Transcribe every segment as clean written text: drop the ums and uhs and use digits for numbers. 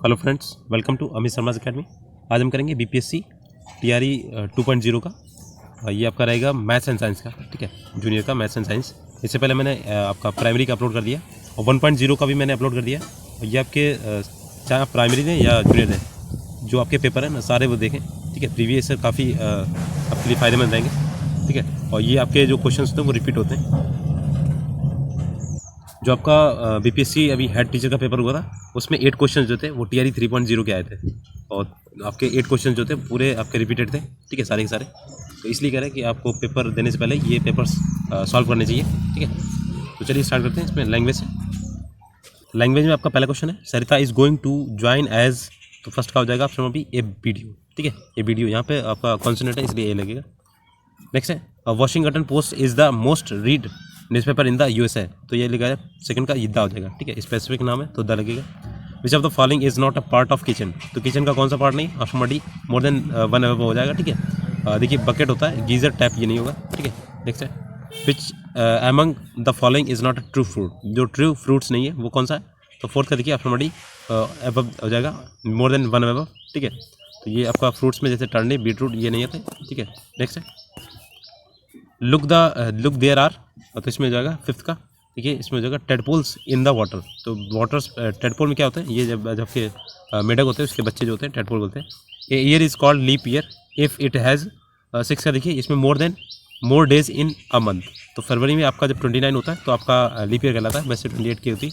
Hello friends, welcome to Amit Sharma academy. आज हम करेंगे बीपीएससी टीआरई 2.0 का। ये आपका रहेगा मैथ्स एंड साइंस का, ठीक है, जूनियर का मैथ्स एंड साइंस। इससे पहले मैंने आपका प्राइमरी का अपलोड कर दिया और 1.0 का भी मैंने अपलोड कर दिया। और ये आपके चाहे आप प्राइमरी दें या जूनियर दें, जो आपके पेपर हैं ना सारे वो देखें, ठीक है। प्रीवियस सर काफ़ी आपके लिए फ़ायदेमंद रहेंगे, ठीक है। और ये आपके जो क्वेश्चन होते हैं वो रिपीट होते हैं। जो आपका बीपीएससी अभी हेड टीचर का पेपर हुआ था, उसमें 8 क्वेश्चन जो थे वो टीआरई 3.0 के आए थे और आपके 8 क्वेश्चन जो थे पूरे आपके रिपीटेड थे, ठीक है, सारे के सारे। तो इसलिए कह रहे हैं कि आपको पेपर देने से पहले ये पेपर्स सॉल्व करने चाहिए, ठीक है। तो चलिए स्टार्ट करते हैं इसमें लैंग्वेज से। लैंग्वेज में आपका पहला क्वेश्चन है, Sarita is going to join as. तो फर्स्ट का हो जाएगा ऑप्शन भी ए वीडियो, ठीक है, ए वीडियो। यहाँ पे आपका कॉन्सोनेंट है इसलिए ए लगेगा। नेक्स्ट है, Washington post is the most read newspaper in the USA. तो ये लिखा है सेकंड का द हो जाएगा, ठीक है, स्पेसिफिक नाम है तो द लगेगा। Which of the following is not a part of kitchen. तो किचन का कौन सा पार्ट नहीं, option D more than 1 above हो जाएगा, ठीक है। देखिए बकेट होता है, गीजर टैप ये नहीं होगा, ठीक है। नेक्स्ट है, which among the following is not a true fruit. जो ट्रू फ्रूट्स नहीं है वो कौन सा है, तो फोर्थ का देखिए ऑप्शन डी अबव हो जाएगा, मोर देन 1 अबव, ठीक है। तो ये आपका फ्रूट्स में जैसे टर्निप बीटरूट ये नहीं आते, ठीक है। नेक्स्ट है, लुक देयर आर। तो इसमें हो जाएगा फिफ्थ का, देखिए इसमें हो जाएगा टेडपोल्स इन द वाटर। तो वाटर टेडपोल में क्या होता है, ये जब के मेढक होते हैं उसके बच्चे जो होते हैं टेडपोल बोलते हैं। A year is called leap year if it has. 6 का देखिए इसमें more days in a month. तो फरवरी में आपका जब 29 होता है तो आपका लीप ईयर कहलाता है, वैसे 28 की होती है।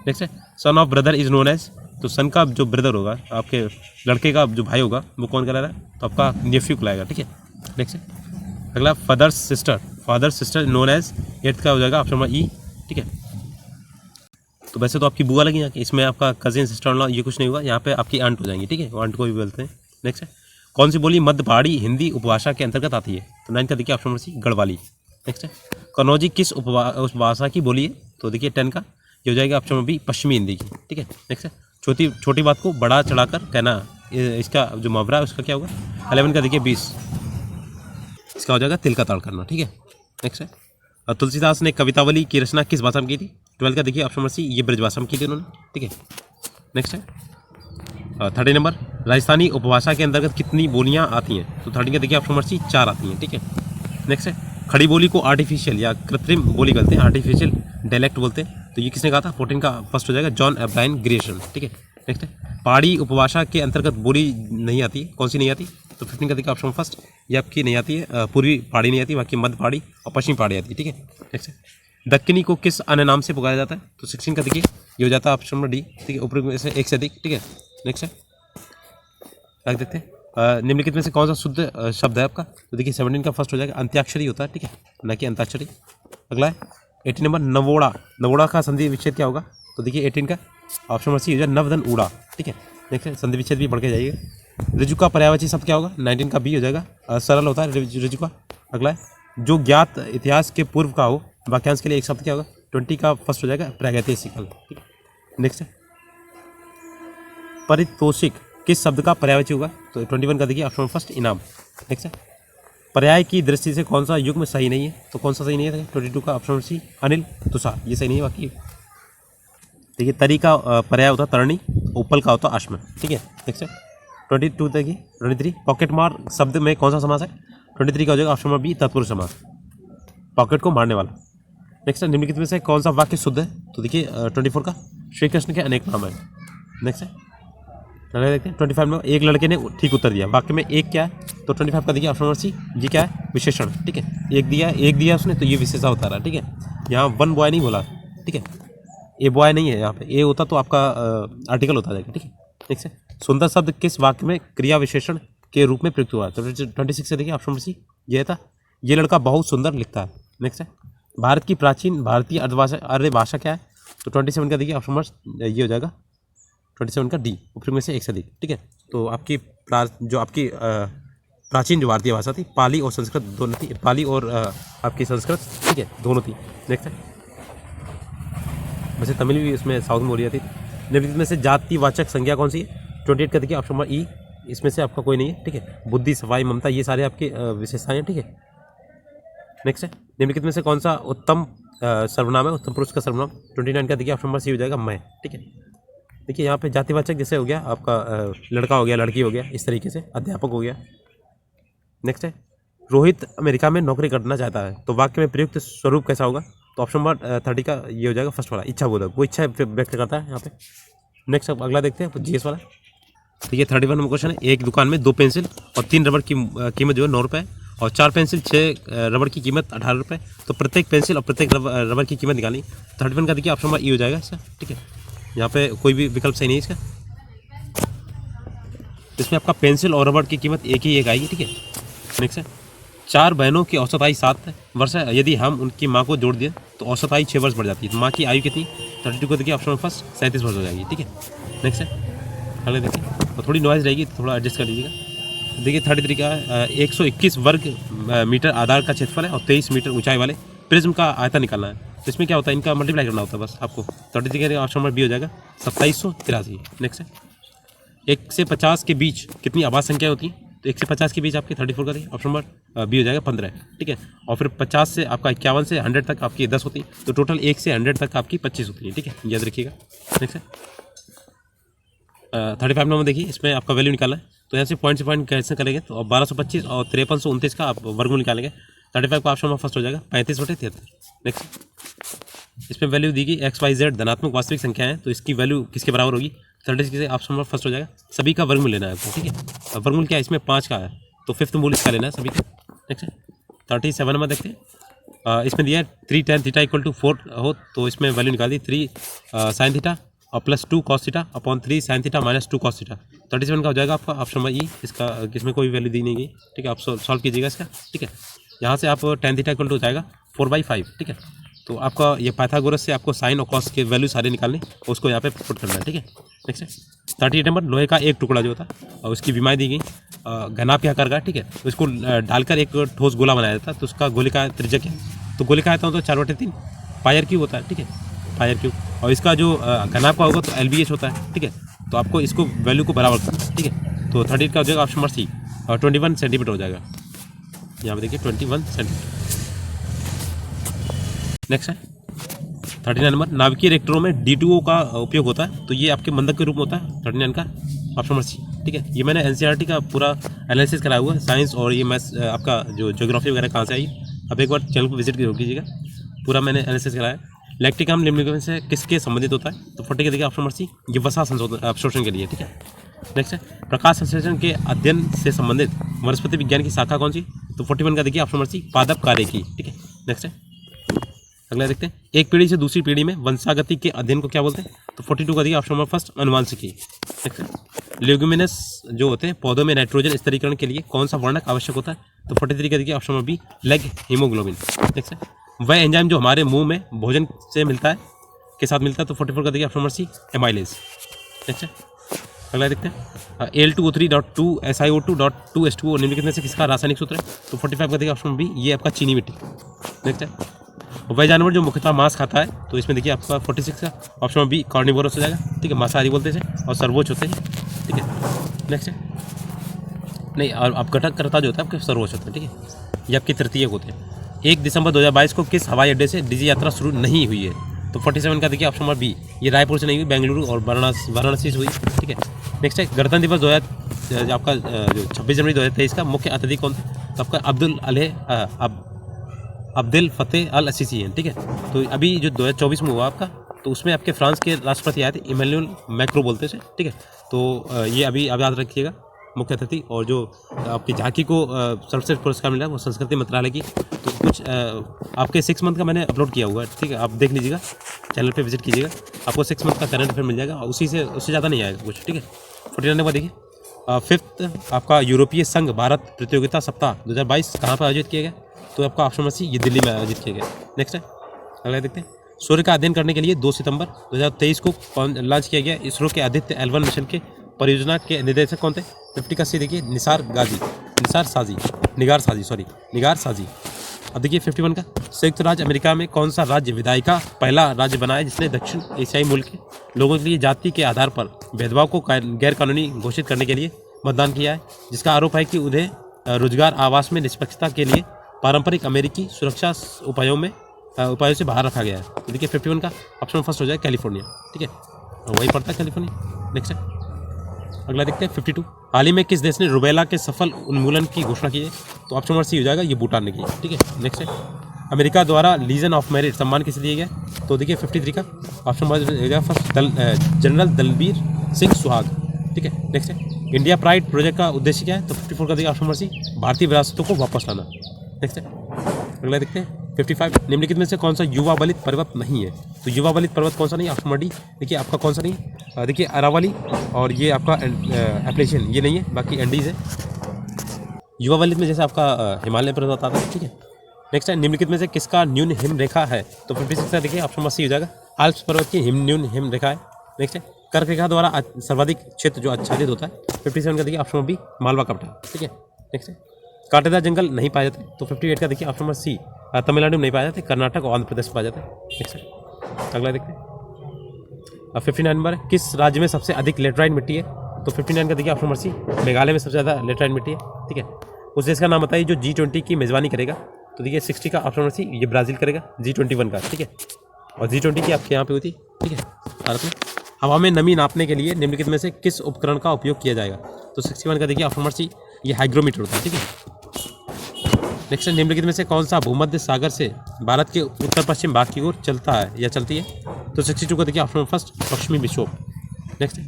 नेक्स्ट है, son of brother is known as. तो सन का जो ब्रदर होगा, आपके लड़के का जो भाई होगा वो कौन कहला रहा है, तो आपका नेफ्यू कहलाएगा, ठीक है। नेक्स्ट है, अगला father sister known as. 8th का हो जाएगा ऑप्शन नंबर ई, ठीक है। तो वैसे तो आपकी बुआ लगी यहाँ की, इसमें आपका कजिन सिस्टर इन लॉ ये कुछ नहीं होगा, यहाँ पे आपकी आंट हो जाएंगी, ठीक है, आंट को भी बोलते हैं। नेक्स्ट है, कौन सी बोली मध्य पहाड़ी हिंदी उपभाषा के अंतर्गत आती है। तो 9th का देखिए option number C Garhwali. Next है, कनौजी किस उपभाषा की बोली है। तो देखिए 10 का ये हो जाएगा ऑप्शन नंबर बी पश्चिमी हिंदी की, ठीक है। नेक्स्ट है, छोटी बात को बड़ा चढ़ाकर कहना, इसका जो मुहावरा है उसका क्या होगा। 11 का देखिए 20, इसका हो जाएगा तिल का ताड़ करना, ठीक है। नेक्स्ट है, तुलसीदास ने कवितावली की रचना किस भाषा में की थी। 12 का देखिए ऑप्शन नंबर सी ये ब्रज भाषा में की थी उन्होंने, ठीक है। नेक्स्ट है, 30 नंबर, राजस्थानी उपभाषा के अंतर्गत कितनी बोलियां आती हैं। तो 30 का देखिए ऑप्शन नंबर सी 4 आती हैं, ठीक है। नेक्स्ट है, खड़ी बोली को आर्टिफिशियल या कृत्रिम बोली बोलते हैं, आर्टिफिशियल डायलेक्ट बोलते हैं। तो ये किसने कहा था, 14 का फर्स्ट हो जाएगा जॉन एब्राहम ग्रेशन, ठीक है। नेक्स्ट है, पहाड़ी उपभाषा के अंतर्गत बोली नहीं आती, कौन सी नहीं आती। तो 15 का देखिए ऑप्शन फर्स्ट ये आपकी नहीं आती है, पूर्वी पहाड़ी नहीं आती, बाकी मध्य पहाड़ी और पश्चिमी पहाड़ी आती है, ठीक है। नेक्स्ट है, दक्कनी को किस अन्य नाम से पुकारा जाता है। तो 16 का देखिए ये हो जाता है ऑप्शन नंबर डी, ठीक है, ऊपर में से एक से अधिक, ठीक है। नेक्स्ट है, रख देते हैं, निम्नलिखित में से कौन सा शुद्ध शब्द है आपका। तो देखिए 17 का फर्स्ट हो जाएगा अंत्याक्षरी होता है, ठीक है, न कि अंताक्षरी। अगला है 18 नंबर नवोड़ा का संधि विच्छेद क्या होगा। तो देखिए 18 का ऑप्शन नंबर सी हो जाए नवधन ऊड़ा, ठीक है। नेक्स्ट है, संधि विच्छेद भी बढ़ के जाइएगा। ऋजु का पर्यायवाची शब्द क्या होगा। 19 का बी हो जाएगा, सरल होता है ऋजु का। अगला है, जो ज्ञात इतिहास के पूर्व का हो वाक्यांश के लिए एक शब्द क्या होगा। 20 का फर्स्ट हो जाएगा प्रागैतिहासिक, ठीक है। नेक्स्ट है, पारितोषिक किस शब्द का पर्यायवाची होगा। तो 21 का देखिए ऑप्शन फर्स्ट इनाम। नेक्स्ट है, पर्याय की दृष्टि से कौन सा युग्म सही नहीं है। तो कौन सा सही नहीं है, 22 का ऑप्शन सी अनिल तुषार, ये सही नहीं है। बाकी देखिए तरी का पर्याय होता तरणी, उपल का होता अश्म, ठीक है। नेक्स्ट है 22 देखिए 23, पॉकेट मार शब्द में कौन सा समास है। 23 का हो जाएगा ऑप्शन नंबर बी तत्पुरुष समास, पॉकेट को मारने वाला। नेक्स्ट है, निम्नलिखित में से कौन सा वाक्य शुद्ध है। तो देखिए 24 का श्री कृष्ण के अनेक नाम है। नेक्स्ट है, देखते हैं 25 में एक लड़के ने ठीक उत्तर दिया, वाक्य में एक क्या है। तो 25 का देखिए ऑप्शन नंबर सी ये क्या है, विशेषण, ठीक है। एक दिया उसने तो ये विशेषा होता रहा, ठीक है। यहाँ वन बॉय नहीं बोला, ठीक है, ए बॉय नहीं है, यहाँ पे ए होता तो आपका आर्टिकल होता जाएगा, ठीक है। नेक्स्ट है, सुंदर शब्द किस वाक्य में क्रिया विशेषण के रूप में प्रयुक्त हुआ है। तो 26 से देखिए ऑप्शन नंबर सी ये था, ये लड़का बहुत सुंदर लिखता है। नेक्स्ट है, भारत की प्राचीन भारतीय आर्य भाषा क्या है। तो 27 का देखिए ऑप्शन नंबर ये हो जाएगा 27 का डी, ऊपर में से एक से अधिक, ठीक है। तो आपकी जो आपकी प्राचीन जो भारतीय भाषा थी पाली और संस्कृत दोनों थी, पाली और आपकी संस्कृत, ठीक है, दोनों थी। नेक्स्ट है, वैसे तमिल भी इसमें साउथ में बोली जाती थी। निम्नलिखित में से जातिवाचक संज्ञा कौन सी है। 28 का देखिए ऑप्शन नंबर ई, इसमें से आपका कोई नहीं है, ठीक है। बुद्धि सफाई ममता ये सारे आपके विशेषताएं हैं, ठीक है। नेक्स्ट है, निम्नलिखित में से कौन सा उत्तम सर्वनाम है, उत्तम पुरुष का सर्वनाम। 29 का देखिए ऑप्शन नंबर सी हो जाएगा मैं, ठीक है। देखिए यहाँ पे जातिवाचक जैसे हो गया आपका लड़का हो गया, लड़की हो गया, इस तरीके से अध्यापक हो गया। नेक्स्ट है रोहित अमेरिका में नौकरी करना चाहता है, तो वाक्य में प्रयुक्त स्वरूप कैसा होगा? तो ऑप्शन नंबर 30 का ये हो जाएगा फर्स्ट वाला, इच्छा बोधक, वो इच्छा व्यक्त करता है यहाँ पे। नेक्स्ट अब अगला देखते हैं जीएस वाला। ठीक है 31 नंबर क्वेश्चन है, एक दुकान में 2 पेंसिल और 3 रबड़ की कीमत जो है 9 रुपये और 4 पेंसिल 6 रबड़ की कीमत 18 रुपये, तो प्रत्येक पेंसिल और प्रत्येक रबड़ की कीमत निकालनी। 31 का देखिए ऑप्शन नंबर ई हो जाएगा इसका। ठीक है यहाँ पे कोई भी विकल्प सही नहीं है इसका। इसमें आपका पेंसिल और रबड़ की कीमत एक ही एक आएगी। ठीक है नेक्स्ट है 4 बहनों की औसत आयु 7 वर्ष है, यदि हम उनकी माँ को जोड़ दें तो औसत आयु 6 वर्ष बढ़ जाती है, तो माँ की आयु कितनी? 32 को देखिए ऑप्शन फर्स्ट 37 वर्ष हो जाएगी। ठीक है नेक्स्ट है अगले देखिए, और थोड़ी नॉइज़ रहेगी तो थोड़ा एडजस्ट कर लीजिएगा। देखिए 33 का 121 वर्ग मीटर आधार का क्षेत्रफल है और 23 मीटर ऊंचाई वाले प्रिज्म का आयतन निकालना है, तो इसमें क्या होता है, इनका मल्टीप्लाई करना होता है बस आपको। 33 का ऑप्शन नंबर बी हो जाएगा 2783। नेक्स्ट है 1 से 50 के बीच कितनी आवाज़ संख्या होती है? तो 1 से 50 के बीच आपकी 34 का देखिए ऑप्शन नंबर बी हो जाएगा 15। ठीक है और फिर 50 से आपका 51 से 100 तक आपकी 10 होती है, तो टोटल 1 से 100 तक आपकी 25 होती है। ठीक है याद रखिएगा। नेक्स्ट है 35 नंबर देखिए, इसमें आपका वैल्यू निकालना है, तो यहाँ से पॉइंट कैसे करेंगे, तो 1225 और 5329 का आप वर्गमूल निकालेंगे। 35 का ऑप्शन फर्स्ट हो जाएगा 35/73। नेक्स्ट इसमें वैल्यू दी गई XYZ धनात्मक वास्तविक संख्या है, तो इसकी वैल्यू किसके बराबर होगी? 36 से ऑप्शन नंबर फर्स्ट हो जाएगा। सभी का वर्गमूल लेना है आपको। ठीक है वर्गमूल क्या है, इसमें 5 का है, तो 5th मूल इसका लेना है सभी का। नेक्स्ट है 37 नंबर देखते हैं, इसमें दिया है 3 tan थीटा = 4 हो, तो इसमें वैल्यू निकाल दी 3 sin थीटा और +2 cos theta upon 3 sin theta -2 cos theta. 37 का हो जाएगा आपका ऑप्शन नंबर ई। इसका इसमें कोई वैल्यू दी नहीं गई। ठीक है आप सॉल्व कीजिएगा इसका। ठीक है यहाँ से आप tan थीटा = हो जाएगा 4/5। ठीक है तो आपका ये पाइथागोरस से आपको साइन और कॉस के वैल्यू सारे निकालने, उसको यहाँ पे पुट करना है। ठीक है नेक्स्ट है 38 नंबर, लोहे का एक टुकड़ा जो होता है और उसकी बीमारी दी गई घनाभ के आकार का। ठीक है उसको डालकर एक ठोस गोला बनाया जाता है, तो उसका गोले का त्रिज्या क्या है? तो गोले का आता है तो 4/3 पायर क्यूब होता है। ठीक है पायर क्यूब, और इसका जो घनाभ का होगा तो LBH होता है। ठीक है तो आपको इसको वैल्यू को बराबर करना है। ठीक है तो 38 का हो जाएगा ऑप्शन नंबर सी और 21 सेंटीमीटर हो जाएगा। यहाँ पे देखिए 21 सेंटीमीटर। नेक्स्ट है 39 नंबर, नाभिकीय रिएक्टरों में D2O का उपयोग होता है, तो ये आपके मंदक के रूप में होता है। 39 का ऑप्शन नंबर सी। ठीक है ये मैंने NCERT का पूरा एनालिसिस कराया हुआ है साइंस, और ये मैथ्स आपका जो ज्योग्राफी वगैरह कहाँ से आई, अब एक बार चैनल को विजिट कीजिएगा, पूरा मैंने एनालिसिस कराया। लैक्टिक अम्ल निम्नलिखित से किसके संबंधित होता है? तो 40 के देखिए ऑप्शन नंबर सी, ये वसा अवशोषण के लिए। ठीक है नेक्स्ट है प्रकाश संश्लेषण के अध्ययन से संबंधित वनस्पति विज्ञान की शाखा कौन सी? तो 41 का देखिए ऑप्शन नंबर सी, पादप कार्य की। ठीक है नेक्स्ट है अगला देखते हैं, एक पीढ़ी से दूसरी पीढ़ी में वंशागति के अध्ययन को क्या बोलते हैं? तो 42 का देखिए ऑप्शन नंबर फर्स्ट, अनुवांशिकी। नेक्स्ट है ल्यूमिनस जो होते हैं पौधों में नाइट्रोजन स्तरीकरण के लिए कौन सा वर्णक आवश्यक होता है? तो 43 का देखिए option number B, leg haemoglobin. Next है वह एंजाइम जो हमारे मुंह में भोजन से मिलता है के साथ मिलता है, तो 44 का देखिए option number C, amylase. Next है अगला देखते हैं, Al2O3.2 SiO2.2H2O निम्नलिखित में से किसका रासायनिक सूत्र है? तो 45 का देखिए ऑप्शन बी, ये आपका चीनी मिट्टी। नेक्स्ट है वह जानवर जो मुख्यतः मांस खाता है, तो इसमें देखिए आपका 46 का ऑप्शन नंबर बी, कार्निवोरस हो जाएगा। ठीक है मांसाहारी बोलते हैं और सर्वोच्च होते हैं। ठीक है नेक्स्ट है नहीं, और आप घटककर्ता जो होता है आपके सर्वोच्च होते हैं। ठीक है ये आपके तृतीयक होते हैं। 1 दिसंबर 2022 को किस हवाई अड्डे से डिजी यात्रा शुरू नहीं हुई है? तो 47 का देखिए ऑप्शन नंबर बी, ये रायपुर से नहीं हुई, बेंगलुरु और वाराणसी से हुई। ठीक है नेक्स्ट है गणतंत्र दिवस आपका जो 26 जनवरी 2023 का मुख्य अतिथि कौन थे? तो आपका अब्दुल फतेह अल सीसी है। ठीक है तो अभी जो 2024 में हुआ आपका, तो उसमें आपके फ्रांस के राष्ट्रपति आए थे, इमैनुअल मैक्रो बोलते थे। ठीक है तो ये अभी अब याद रखिएगा मुख्य अतिथि। और जो आपकी झांकी को सर्वश्रेष्ठ पुरस्कार मिला वो संस्कृति मंत्रालय की, तो कुछ आपके 6 मंथ का मैंने अपलोड किया हुआ है। ठीक है आप देख लीजिएगा, चैनल पे विजिट कीजिएगा, आपको 6 मंथ का करंट अफेयर मिल जाएगा, और उससे ज़्यादा नहीं आएगा कुछ। ठीक है 49 नंबर देखिए, 5th आपका यूरोपीय संघ भारत प्रतियोगिता सप्ताह 2022 कहाँ पर आयोजित किया गया? तो आपका ऑप्शन नंबर सी, ये दिल्ली में आयोजित किया गया। नेक्स्ट है अगला देखते हैं, सूर्य का अध्ययन करने के लिए 2 सितंबर 2023 को लॉन्च किया गया इसरो के आदित्य L1 मिशन के परियोजना के निदेशक कौन थे? 50 का सी देखिए, निगार साजी। अब देखिए 51 का, संयुक्त राज्य अमेरिका में कौन सा राज्य विधायिका पहला राज्य बना है जिसने दक्षिण एशियाई मुल्क के लोगों के लिए जाति के आधार पर भेदभाव को गैर कानूनी घोषित करने के लिए मतदान किया है, जिसका आरोप है कि उन्हें रोजगार आवास में निष्पक्षता के लिए पारंपरिक अमेरिकी सुरक्षा उपायों से बाहर रखा गया है। तो देखिए 51 का ऑप्शन फर्स्ट हो जाए, कैलिफोर्निया। ठीक है वही पड़ता है कैलिफोर्निया। नेक्स्ट है, अगला देखते हैं 52। हाल ही में किस देश ने रुबेला के सफल उन्मूलन की घोषणा की है? तो ऑप्शन नंबर सी हो जाएगा, ये भूटान ने की है। ठीक है, नेक्स्ट है, अमेरिका द्वारा लीजन ऑफ मेरिट सम्मान किसे दिया गया? तो देखिए 53 का option number first general Dalbir Singh Suhag. ठीक है, नेक्स्ट है, इंडिया प्राइड प्रोजेक्ट का उद्देश्य क्या है? तो 54 का देखिए ऑप्शन नंबर सी, भारतीय विरासतों को वापस लाना। नेक्स्ट है, अगला देखते हैं 55। निम्नलिखित में से कौन सा युवा बलित पर्वत नहीं है? तो युवा बलित पर्वत कौन सा नहीं है? Option number D. देखिए आपका कौन सा नहीं है? देखिए अरावली और ये आपका एप्लेशियन ये नहीं है, बाकी एंडीज है। युवा बलित में जैसे आपका हिमालय पर्वत आता है। ठीक है, नेक्स्ट है, निम्नलिखित में से किसका न्यून हिम रेखा है? तो 56 का देखिए ऑप्शन नंबर सी हो जाएगा, आल्प्स पर्वत की न्यून हिम रेखा है। नेक्स्ट है, कर्क रेखा द्वारा सर्वाधिक क्षेत्र जो आच्छादित होता है। 57 का देखिए ऑप्शन नंबर बी, मालवा का पठार। ठीक है, नेक्स्ट है, कांटेदार जंगल नहीं पाए जाते। तो 58 का देखिए ऑप्शन नंबर सी, तमिलनाडु में नहीं पाए जाते, कर्नाटक और आंध्र प्रदेश में पाए जाते हैं। नेक्स्ट है, अगला देखते हैं। अब 59 नंबर है, किस राज्य में सबसे अधिक लेटराइट मिट्टी है? तो 59 का देखिए ऑप्शन नंबर सी, मेघालय में सबसे ज़्यादा लेटराइट मिट्टी है। ठीक है, उस देश का नाम बताइए जो G20 की मेज़बानी करेगा। तो देखिए 60 का ऑप्शन नंबर सी, ये ब्राज़ील करेगा G21 का। ठीक है, और G20 की आपके यहाँ पे होती। ठीक है, भारत में हवा में नमी नापने के लिए निम्नलिखित में से किस उपकरण का उपयोग किया जाएगा? तो 61 का देखिए ऑप्शन नंबर सी, ये हाइग्रोमीटर होता है। ठीक है, नेक्स्ट, निम्नलिखित में से कौन सा भूमध्य सागर से भारत के उत्तर पश्चिम भाग की ओर चलता है या चलती है? तो 62 का देखिए ऑप्शन फर्स्ट, पश्चिमी विक्षोभ। नेक्स्ट,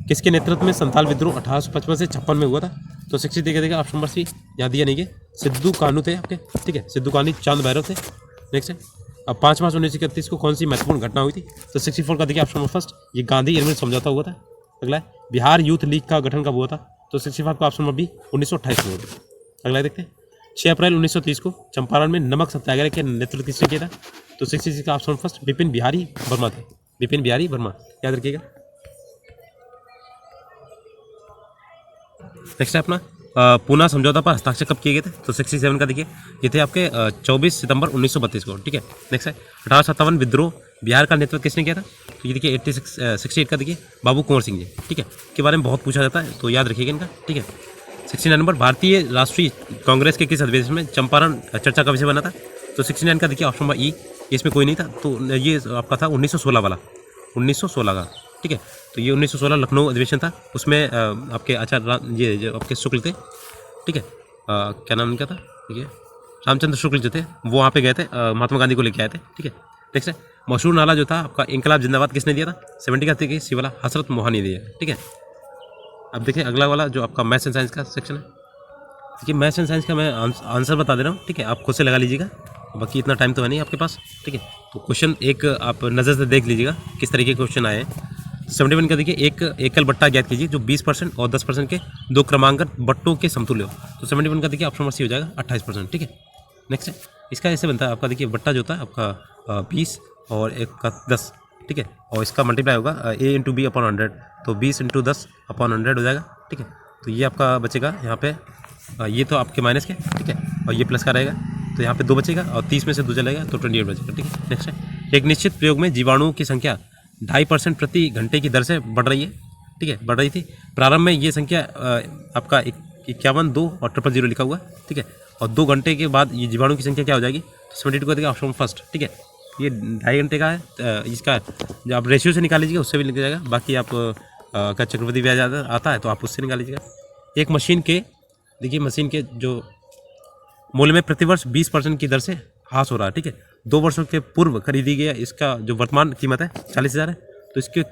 किसके नेतृत्व में संताल विद्रोह 1855 से 56 में हुआ था? तो 63 का देखिए ऑप्शन नंबर सी, यहाँ दिया नहीं है, सिद्धू कानू थे आपके। ठीक है, सिद्धू कानू चांद भैरव थे। नेक्स्ट है, अब 5 मार्च 1931 को कौन सी महत्वपूर्ण घटना हुई थी? तो 64 का देखिए ऑप्शन नंबर फर्स्ट, ये गांधी इरविन समझौता हुआ था। अगला है, बिहार यूथ लीग का गठन कब हुआ था? तो 65 का ऑप्शन नंबर बी, 1928 में हुआ था। अगला देखते हैं, 6 अप्रैल 1930 को चंपारण में नमक सत्याग्रह के नेतृत्व किसने किया था? तो 66 का ऑप्शन फर्स्ट, विपिन बिहारी वर्मा थे। विपिन बिहारी वर्मा, याद रखिएगा। नेक्स्ट है अपना पूना समझौता पर हस्ताक्षर कब किए गए थे? तो 67 का देखिए, ये थे आपके 24 सितंबर 1932 को। ठीक है, नेक्स्ट है, 1857 विद्रोह बिहार का नेतृत्व किसने किया था? तो ये देखिए 68 का देखिए, बाबू कुंवर सिंह जी। ठीक है, के बारे में बहुत पूछा जाता है, तो याद रखिएगा इनका। ठीक है, 69 नंबर, भारतीय राष्ट्रीय कांग्रेस के किस अधिवेशन में चंपारण चर्चा का विषय बना था? तो 69 का देखिए ऑप्शन नंबर ई, इसमें कोई नहीं था। तो ये आपका था 1916 वाला, 1916 का। ठीक है, तो ये 1916 लखनऊ अधिवेशन था, उसमें आपके आचार्य ये जो आपके शुक्ल थे। ठीक है, क्या नाम इनका था? ठीक है, रामचंद्र शुक्ल जो थे वो वहाँ पे गए थे, महात्मा गांधी को लेके आए थे। ठीक है, नेक्स्ट है, मशहूर नाला जो था आपका इंकलाब जिंदाबाद किसने दिया था? 70 का देखिए सी वाला, हसरत मोहानी दिया। ठीक है, अब देखिए अगला वाला जो आपका मैथ्स एंड साइंस का सेक्शन है। देखिए मैथ्स एंड साइंस का मैं आंसर बता दे रहा हूँ। ठीक है, आप खुद से लगा लीजिएगा, बाकी इतना टाइम तो है नहीं आपके पास। ठीक है, तो क्वेश्चन एक आप नज़र से देख लीजिएगा किस तरीके के क्वेश्चन आए हैं। 71 का देखिए, एक एकल बट्टा ज्ञात कीजिए जो 20% और 10% के दो क्रमांकन बट्टों के समतुल्य हो। तो 71 का देखिए ऑप्शन नंबर सी हो जाएगा, 28%। ठीक है, नेक्स्ट है, इसका ऐसे बनता है आपका, देखिए बट्टा जो होता है आपका 20 और एक का 10। ठीक है, और इसका मल्टीप्लाई होगा a इंटू बी अपॉन 100, तो 20 इंटू 10 अपॉन 100 हो जाएगा। ठीक है, तो ये आपका बचेगा यहाँ पे, ये तो आपके माइनस के। ठीक है, और ये प्लस का रहेगा, तो यहाँ पे 2 बचेगा और 30 में से 2 चलेगा तो 28 बचेगा। ठीक है, नेक्स्ट है, एक निश्चित प्रयोग में जीवाणुओं की संख्या 2.5% प्रति घंटे की दर से बढ़ रही है। ठीक है, बढ़ रही थी। प्रारंभ में ये संख्या आपका 51, 2 और 000 लिखा हुआ। ठीक है, और 2 घंटे के बाद ये जीवाणु की संख्या क्या हो जाएगी? तो 72 को देगा ऑप्शन फर्स्ट। ठीक है, ये 2.5 घंटे का है, इसका जो आप रेशियो से निकाल लीजिएगा उससे भी निकल जाएगा। बाकी आप का चक्रवृद्धि ब्याज आता है तो आप उससे निकाल लीजिएगा। एक मशीन के देखिए, मशीन के जो मूल्य में प्रतिवर्ष 20% की दर से ह्रास हो रहा है। ठीक है, 2 वर्षों के पूर्व खरीदी गया, इसका जो वर्तमान कीमत है 40,000 है। तो इसके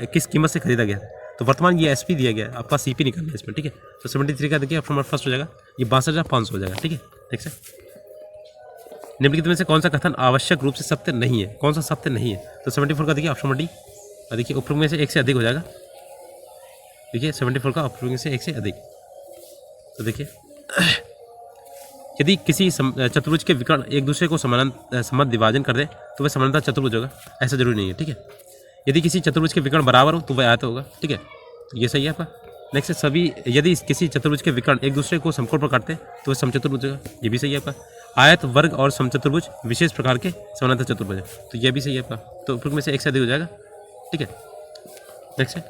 किस कीमत से खरीदा गया? तो वर्तमान ये SP दिया गया है, आपका CP निकलना है इसमें। ठीक है, तो 73 का देखिए ऑप्शन नंबर फर्स्ट हो जाएगा, ये 62,500 हो जाएगा। ठीक है, ठीक है, निम्नलिखित में से कौन सा कथन आवश्यक रूप से सत्य नहीं है? कौन सा सत्य नहीं है? तो 74 का देखिए ऑप्शन नंबर डी, देखिए उपरोक्त में से एक से अधिक हो जाएगा। देखिए 74 का उपरोक्त में से एक से अधिक। तो देखिए यदि किसी चतुर्भुज के विकर्ण एक दूसरे को समान विभाजन कर दे तो वह समानांतर चतुर्भुज होगा, ऐसा जरूरी नहीं है। ठीक है, यदि किसी चतुर्भुज के विकर्ण बराबर हो तो वह आयत होगा। ठीक है, तो ये सही है आपका। नेक्स्ट सभी, यदि किसी चतुर्भुज के विकर्ण एक दूसरे को समकोण पर काटते हैं तो वह समचतुर्भुज होगा, ये भी सही है आपका। आयत, वर्ग और समचतुर्भुज विशेष प्रकार के समानांतर चतुर्भुज है, तो यह भी सही है आपका। तो उपरोक्त में से एक से अधिक हो जाएगा। ठीक है, नेक्स्ट है,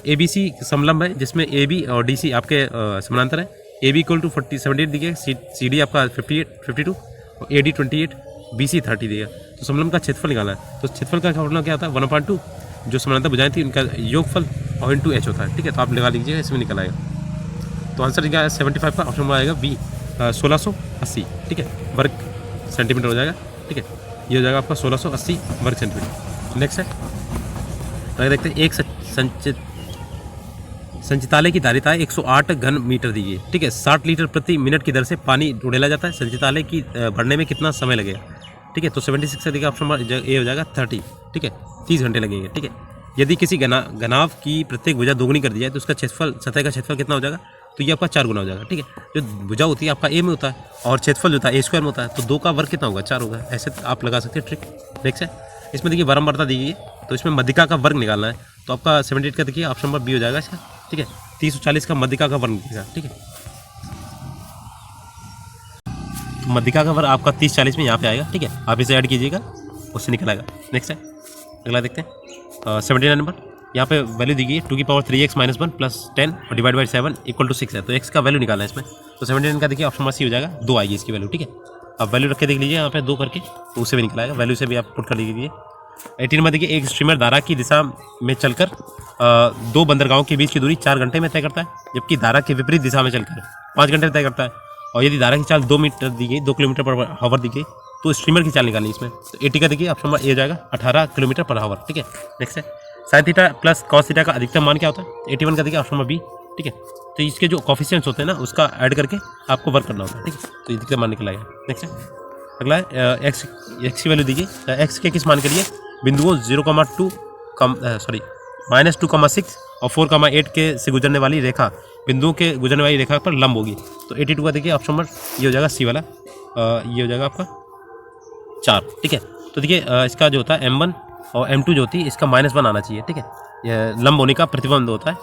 ABC समलंब है जिसमें AB और DC आपके समानांतर है। AB इक्वल टू 78 दिए, CD आपका 52 और AD 28, BC 30 दिएगा। तो समलंब का क्षेत्रफल निकालना है, तो क्षेत्रफल का फॉर्मूला क्या आता है? 1/2 जो समानांतर भुजाएं थी उनका योगफल और इंटू एच होता है, ठीक है। तो आप लगा लीजिए, इसमें निकल आएगा। तो आंसर क्या है 75 का ऑप्शन में आएगा बी 1680, ठीक है, वर्ग सेंटीमीटर हो जाएगा, ठीक है। ये हो जाएगा आपका 1680 वर्ग सेंटीमीटर। नेक्स्ट है, आगे देखते हैं। एक संचितालय की धारिता 108 घन मीटर दी गई, ठीक है। 60 लीटर प्रति मिनट की दर से पानी उड़ेला जाता है। संचितालय की भरने में कितना समय लगेगा, ठीक है। तो 76 से देखिए ऑप्शन ए हो जाएगा 30, ठीक है, 30 घंटे लगेंगे, ठीक है। यदि किसी घनाभ की प्रत्येक भुजा दोगुनी कर दी जाए तो उसका क्षेत्रफल, सतह का क्षेत्रफल कितना हो जाएगा, तो ये आपका 4 गुना हो जाएगा, ठीक है। जो भुजा होती है आपका ए में होता है और क्षेत्रफल जो होता है ए स्क्वायर में होता है, तो 2 का वर्ग कितना होगा, 4 होगा। ऐसे आप लगा सकते हैं ट्रिक। नेक्स्ट है, इसमें देखिए बारंबारता दी गई है, तो इसमें मध्यिका का वर्ग निकालना है। तो आपका 78 का देखिए ऑप्शन नंबर बी हो जाएगा इसका, ठीक है। 30-40 का मध्यिका का वर्ग निकलेगा, ठीक है। तो मध्यिका का वर्ग आपका 30-40 में यहाँ पे आएगा, ठीक है। आप इसे ऐड कीजिएगा, उससे निकल आएगा। नेक्स्ट है, अगला देखते हैं। 79 नंबर, यहाँ पे वैल्यू दी गई है 2 की पावर 3x - 1 + 10 और डिवाइड बाई 7 = 6 है। तो x का वैल्यू निकालना है इसमें। तो 79 का देखिए ऑप्शन नंबर सी हो जाएगा, 2 आएगी इसकी वैल्यू, ठीक है। अब वैल्यू रख के देख लीजिए यहाँ पे 2 करके, तो उससे भी निकल आएगा। वैल्यू से भी आप पुट कर लीजिए। 18 में देखिए, एक स्ट्रीमर धारा की दिशा में चलकर 2 बंदरगाहों के बीच की दूरी 4 घंटे में तय करता है, जबकि धारा के विपरीत दिशा में चलकर 5 घंटे में तय करता है। और यदि धारा की चाल 2 मीटर दी गई, 2 किलोमीटर पर हावर दी गई, तो स्ट्रीमर की चाल निकालनी इसमें। तो 80 का देखिए ऑप्शन नंबर ए हो जाएगा 18 किलोमीटर पर हावर, ठीक है। नेक्स्ट है, sine theta plus cos theta का अधिकतम मान क्या होता है। 81 का देखिए ऑप्शन नंबर बी, ठीक है। तो इसके जो कोफिशिएंट्स होते हैं ना, उसका ऐड करके आपको वर्क करना होता है, ठीक है। तो ये अधिकतम मान निकल आएगा। नेक्स्ट है, अगला है एक्स की वैल्यू दीजिए। एक्स के किस मान के लिए बिंदुओं 0,2 -2,6 और 4,8 के से गुजरने वाली रेखा बिंदुओं के गुजरने वाली रेखा पर लंब होगी। तो 82 का देखिए ऑप्शन नंबर ये हो जाएगा सी वाला, ये हो जाएगा आपका 4, ठीक है। तो देखिए इसका जो होता है M1 और M2 जो होती है, इसका -1 आना चाहिए, ठीक है। यह लंब होने का प्रतिबंध होता है।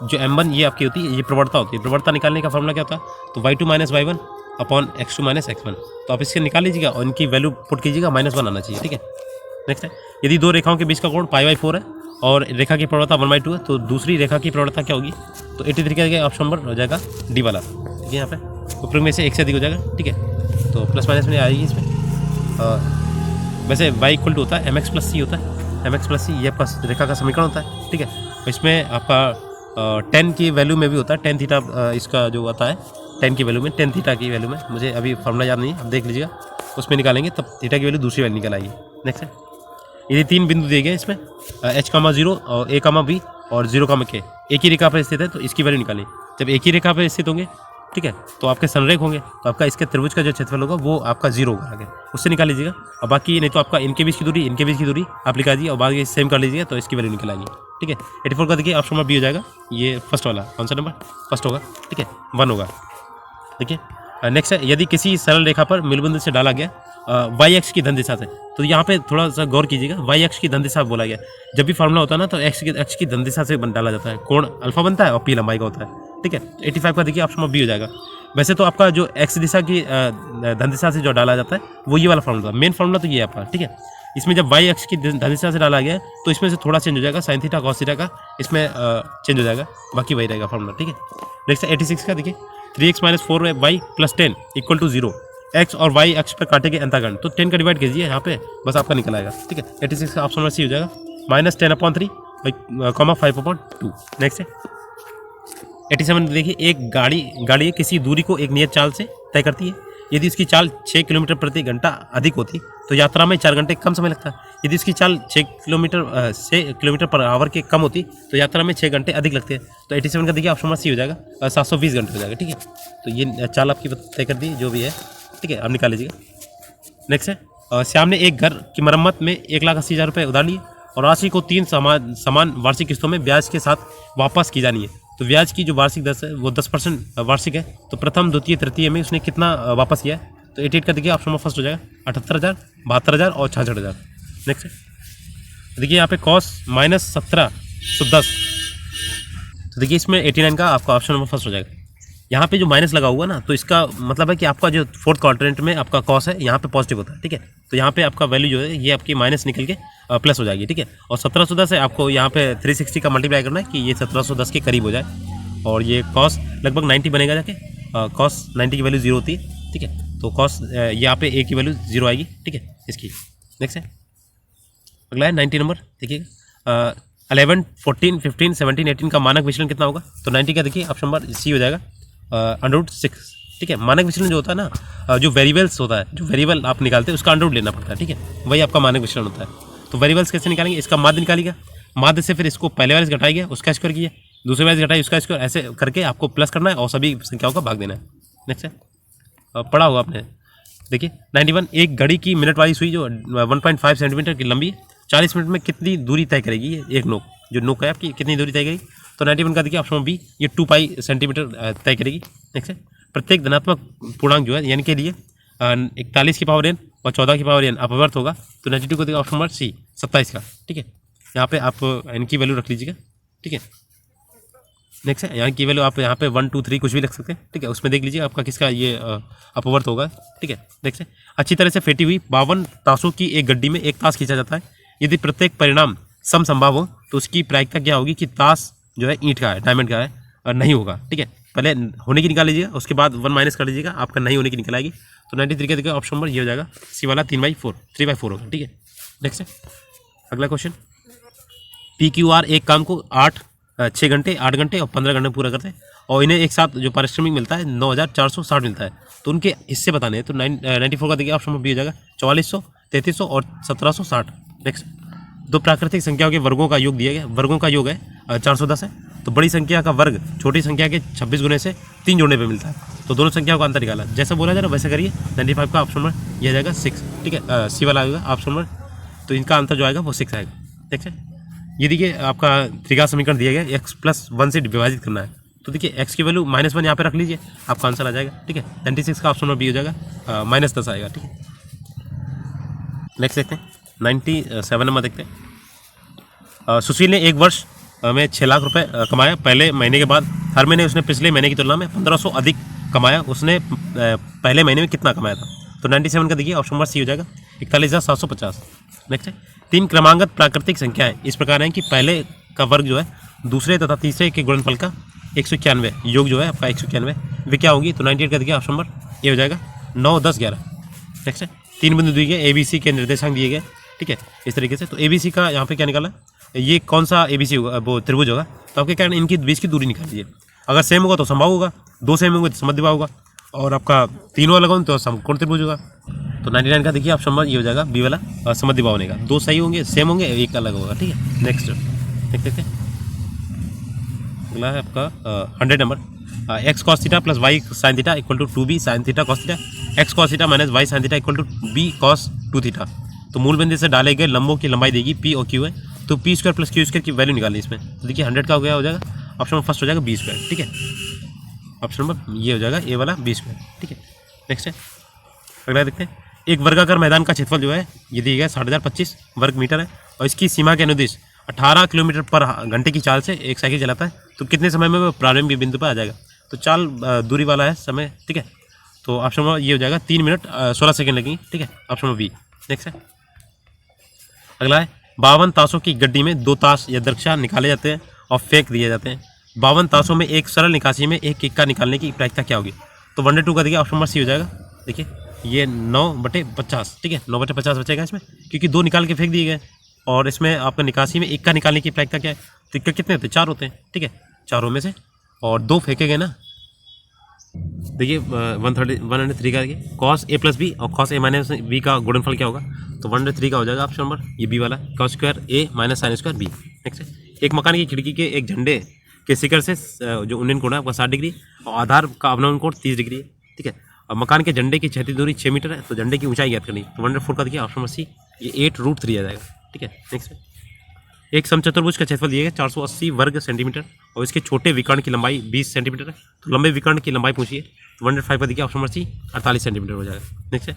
जो M1 ये आपकी होती है, ये प्रवणता होती है। प्रवणता निकालने का फॉर्मूला क्या होता है, तो y2 - y1 upon x2 - x1। तो आप इससे निकाल लीजिएगा और इनकी वैल्यू पुट कीजिएगा, -1 आना चाहिए, ठीक है। नेक्स्ट है, यदि 2 रेखाओं के बीच का कोण π/4 है और रेखा की प्रवणता 1/2 है, तो दूसरी रेखा की प्रवणता क्या होगी। तो 83 का ऑप्शन नंबर हो जाएगा डी वाला, ठीक है। यहाँ पे ऊपर में से 1 से अधिक हो जाएगा, ठीक है। तो प्लस माइनस में आएगी इसमें। वैसे y = होता है mx + c होता है। mx + c ये आपका रेखा का समीकरण होता है, ठीक है। इसमें आपका 10 की वैल्यू में भी होता है, 10 थीटा इसका जो आता है 10 की वैल्यू में, 10 थीटा की वैल्यू में, मुझे अभी फॉर्मूला याद नहीं है, अब देख लीजिएगा, उसमें निकालेंगे तब थीटा की वैल्यू दूसरी वैल्यू निकल आएगी। नेक्स्ट है, यदि 3 बिंदु दिए गए इसमें h,0 और a,b और 0,k एक ही रेखा पर स्थित है, तो इसकी वैल्यू निकालें। जब एक ही रेखा पर स्थित होंगे, ठीक है, तो आपके संरेख होंगे, तो आपका इसके त्रिभुज का जो क्षेत्रफल होगा वो आपका 0 होगा आगे, उससे निकाल लीजिएगा। और बाकी नहीं तो आपका इनके बीच की दूरी आप लिखा दीजिए और बाकी सेम कर लीजिएगा, तो इसकी वैल्यू निकल आएगी, ठीक है। 84 का देखिए ऑप्शन नंबर बी हो जाएगा, ये फर्स्ट वाला आंसर नंबर फर्स्ट होगा, ठीक है, 1 होगा। देखिए नेक्स्ट है, यदि किसी सरल रेखा पर मूलबिंदु से डाला गया y अक्ष की धन दिशा से, तो यहाँ पे थोड़ा सा गौर कीजिएगा, y अक्ष की धन दिशा बोला गया। जब भी फार्मूला होता है ना, तो x अक्ष की धन दिशा से डाला जाता है, कोण अल्फा बनता है और p लंबाई का होता है, ठीक है। 85 का देखिए ऑप्शन नंबर बी हो जाएगा। वैसे तो आपका जो x दिशा की धन दिशा से जो डाला जाता है वो ये वाला फार्मूला, मेन फार्मूला तो ये है आपका, ठीक है। इसमें जब y अक्ष की धन दिशा से डाला गया तो इसमें से थोड़ा चेंज हो जाएगा, साइन थीटा कॉस थीटा का इसमें चेंज हो जाएगा, बाकी वही रहेगा फार्मूला, ठीक है। नेक्स्ट 86 का देखिए, 3x - 4y + 10 = 0। x और y अक्ष पर काटे गए अंतःखंड, तो 10 का डिवाइड कीजिए यहाँ पे, बस आपका निकल आएगा, ठीक है। 86 का ऑप्शन नंबर सी हो जाएगा, -10/3 5/2। नेक्स्ट है 87 देखिए, एक गाड़ी किसी दूरी को एक नियत चाल से तय करती है। यदि उसकी चाल 6 किलोमीटर प्रति घंटा अधिक होती तो यात्रा में 4 घंटे कम समय लगता। यदि उसकी चाल 6 किलोमीटर पर आवर के कम होती तो यात्रा में 6 घंटे अधिक लगते हैं। तो 87 का देखिए ऑप्शन नंबर सी हो जाएगा, 720 घंटे हो जाएगा, ठीक है। तो ये चाल आपकी तय कर दी जो भी है, ठीक है, आप निकाल लीजिएगा। नेक्स्ट है, श्याम ने एक घर की मरम्मत में 1,80,000 रुपये उधार लिए और राशि को 3 समान वार्षिक किस्तों में ब्याज के साथ वापस की जानी है। तो ब्याज की जो वार्षिक दर है वो 10% वार्षिक है। तो प्रथम, द्वितीय, तृतीय में उसने कितना वापस किया है। तो 88 का देखिए ऑप्शन नंबर फर्स्ट हो जाएगा, 78,000, 72,000 और 66,000। नेक्स्ट है, देखिए यहाँ पे कॉस -1710। तो देखिए इसमें 89 का आपका ऑप्शन नंबर फर्स्ट हो जाएगा। यहाँ पे जो माइनस लगा हुआ ना, तो इसका मतलब है कि आपका जो 4th क्वाड्रेंट में आपका कॉस है यहाँ पे पॉजिटिव होता है, ठीक है। तो यहाँ पे आपका वैल्यू जो है ये आपकी माइनस निकल के प्लस हो जाएगी, ठीक है। और 1710 है, आपको यहाँ पे 360 का मल्टीप्लाई करना है कि ये 1710 के करीब हो जाए और ये कॉस लगभग 90 बनेगा जाके। कॉस 90 की वैल्यू 0 होती है, ठीक है। तो कॉस यहाँ पे ए की वैल्यू 0 आएगी, ठीक है इसकी। नेक्स्ट है, अगला है 90 नंबर, देखिएगा 11, 14, 15, 17, 18 का मानक विचलन कितना होगा? तो 90 का देखिए ऑप्शन नंबर सी हो जाएगा, √6। ठीक है, मानक विचलन जो होता है ना, जो वेरिएबल्स होता है, जो वेरिएबल आप निकालते हैं उसका अंडर रूट लेना पड़ता है। ठीक है, वही आपका मानक विचलन होता है। तो वेरिएबल्स कैसे निकालेंगे? इसका माध्य निकालिएगा, माध्य से फिर इसको पहले वाले से घटाइए, उसका स्क्वायर कीजिए, दूसरे वाले से घटाइए, उसका स्क्वायर, ऐसे करके आपको प्लस करना है और सभी संख्याओं का भाग देना है। नेक्स्ट है, पढ़ा होगा आपने। देखिए 91, एक घड़ी की मिनट वाली सुई जो 1.5 सेंटीमीटर की लंबी है, 40 मिनट में कितनी दूरी तय करेगी? ये एक नोक, जो नोक है आपकी कितनी दूरी तय करेगी? तो 91 का देखिए ऑप्शन बी, ये 2 पाई सेंटीमीटर तय करेगी। नेक्स्ट है, प्रत्येक धनात्मक पूर्णांक जो है यानी के लिए 41 की पावर n और 14 की पावर n अपवर्त होगा। तो 92 को देखिए ऑप्शन नंबर सी, 27 का। ठीक है, यहाँ पे आप n की वैल्यू रख लीजिएगा। ठीक है, नेक्स्ट है, यहाँ की वैल्यू आप यहाँ पे 1, 2, 3 कुछ भी रख सकते हैं। ठीक है, उसमें देख लीजिए आपका किसका ये अपवर्त होगा। ठीक है, नेक्स्ट है, अच्छी तरह से फेंटी हुई 52 ताशों की एक गड्डी में एक ताश खींचा जाता है। यदि प्रत्येक परिणाम समसंभव हो तो उसकी प्रायिकता क्या होगी कि ताश जो है ईंट का है, डायमंड का है, और नहीं होगा। ठीक है, पहले होने की निकाल लीजिएगा, उसके बाद 1 माइनस कर लीजिएगा, आपका नहीं होने की निकल आएगी। तो 93 का देखिए ऑप्शन नंबर ये हो जाएगा, सी वाला 3/4 होगा। ठीक है, नेक्स्ट है, अगला क्वेश्चन। PQR एक काम को 6 घंटे, 8 घंटे और 15 घंटे पूरा करते हैं और इन्हें एक साथ जो पारिश्रमिक मिलता है 9460 मिलता है। तो उनके हिस्से बताने हैं। तो 94 का देखिए ऑप्शन नंबर बी हो जाएगा, 4400, 3300 और 1760। नेक्स्ट, दो प्राकृतिक संख्याओं के वर्गों का योग दिया गया, वर्गों का योग है 410 है। तो बड़ी संख्या का वर्ग छोटी संख्या के 26 गुने से 3 जोड़ने पे मिलता है। तो दोनों संख्याओं का अंतर निकाला, जैसा बोला जा रहा है वैसे करिए। 95 का ऑप्शन नंबर यह जाएगा 6। ठीक है, सी वाला आएगा ऑप्शन नंबर, तो इनका अंतर जो आएगा वो 6 आएगा। ठीक है, ये देखिए आपका त्रिघात समीकरण दिया गया, x+1 से विभाजित करना है। तो देखिए x की वैल्यू -1 यहाँ पे रख लीजिए, आपका आंसर आ जाएगा। ठीक है, 96 का ऑप्शन नंबर बी हो जाएगा, -10 आएगा। ठीक है, नेक्स्ट देखते हैं 97 नंबर देखते हैं। सुशील ने एक वर्ष में 6 लाख रुपए कमाया। पहले महीने के बाद हर महीने उसने पिछले महीने की तुलना में 1500 अधिक कमाया। उसने पहले महीने में कितना कमाया था? तो 97 का देखिए ऑप्शन नंबर सी हो जाएगा, 41,750। नेक्स्ट है, 3 क्रमांगत प्राकृतिक संख्याएं इस प्रकार हैं कि पहले का वर्ग जो है दूसरे तथा तीसरे के गुणनफल का 191 योग जो है आपका 191 वे क्या होगी? तो 98 का देखिए ऑप्शन नंबर ये हो जाएगा, 9, 10, 11। नेक्स्ट है, 3 बिंदु दिए गए, ABC के निर्देशांक दिए गए। ठीक है, इस तरीके से। तो ABC का यहाँ पे क्या निकाला, ये कौन सा ABC होगा, वो त्रिभुज होगा। तो आपके कारण इनकी बीच की दूरी निकाल लीजिए। अगर सेम होगा तो समबाहु होगा, 2 सेम होंगे तो समद्विबाहु होगा, और आपका 3 वाला होगा तो समकोण त्रिभुज होगा। तो 99 का देखिए ऑप्शन नंबर ये हो जाएगा, बी वाला समद्विबाहु होने का। 2 सही होंगे, सेम होंगे, एक अलग होगा। ठीक है, नेक्स्ट देखते हैं। अगला है आपका 100 number, x cos theta plus y sin theta equal to 2b sin theta cos theta, x cos theta minus y sin theta equal to b cos 2 theta. तो मूल बिंदु से डाले गए लंबों की लंबाई देगी p और q है। तो p² प्लस q² की वैल्यू निकालनी इसमें। तो देखिए 100 का हो गया, हो जाएगा ऑप्शन नंबर फर्स्ट हो जाएगा b²। ठीक है, ऑप्शन नंबर ये हो जाएगा, ए वाला b²। ठीक है, नेक्स्ट है, अगला देखते हैं। एक वर्गाकार मैदान का क्षेत्रफल जो है ये दिया गया 60,025 वर्ग मीटर है और इसकी सीमा के अनुदेश 18 किलोमीटर पर घंटे की चाल से एक साइकिल चलाता है। तो कितने समय में वो प्रारंभिक बिंदु पर आ जाएगा? तो चाल दूरी वाला है समय। ठीक है, तो ऑप्शन नंबर ये हो जाएगा, 3 मिनट 16 सेकंड लगेंगे। ठीक है, ऑप्शन नंबर बी। नेक्स्ट है, अगला है 52 ताशों की गड्डी में 2 ताश या दर्शा निकाले जाते हैं और फेंक दिए जाते हैं। 52 ताशों में एक सरल निकासी में एक इक्का निकालने की प्रायिकता क्या होगी? तो 1/2 का देखिए ऑप्शन नंबर सी हो जाएगा। देखिए ये 9/50। ठीक है, 9/50 बचेगा इसमें, क्योंकि 2 निकाल के फेंक दिए गए और इसमें आपका निकासी में इक्का निकालने की प्रायिकता क्या है? तो इक्का कितने होते हैं? 4 होते हैं। ठीक है, चारों में से और 2 फेंके गए ना। देखिए 103 का देखिए cos a प्लस बी और cos a माइनस बी का गुणनफल क्या होगा? तो 103 का हो जाएगा ऑप्शन नंबर ये बी वाला, cos square a minus sine square B. नेक्स्ट है, एक मकान की खिड़की के एक झंडे के शिखर से जो उन्नयन कोण है आपका 60 डिग्री और आधार का अवनमन कोण 30 डिग्री है। ठीक है, और मकान के झंडे की क्षैतिज दूरी 6 मीटर है। तो झंडे की ऊंचाई ज्ञात करनी। तो 104 का देखिए ऑप्शन नंबर सी, ये 8√3 आ जाएगा। ठीक है, नेक्स्ट है, एक समचतुर्भुज का क्षेत्रफल दिया गया 480 वर्ग सेंटीमीटर और इसके छोटे विकर्ण की लंबाई 20 सेंटीमीटर है। तो लंबे विकर्ण की लंबाई पूछिए। तो 105 का देखिए ऑप्शन नंबर सी, 48 सेंटीमीटर हो जाएगा। नेक्स्ट है,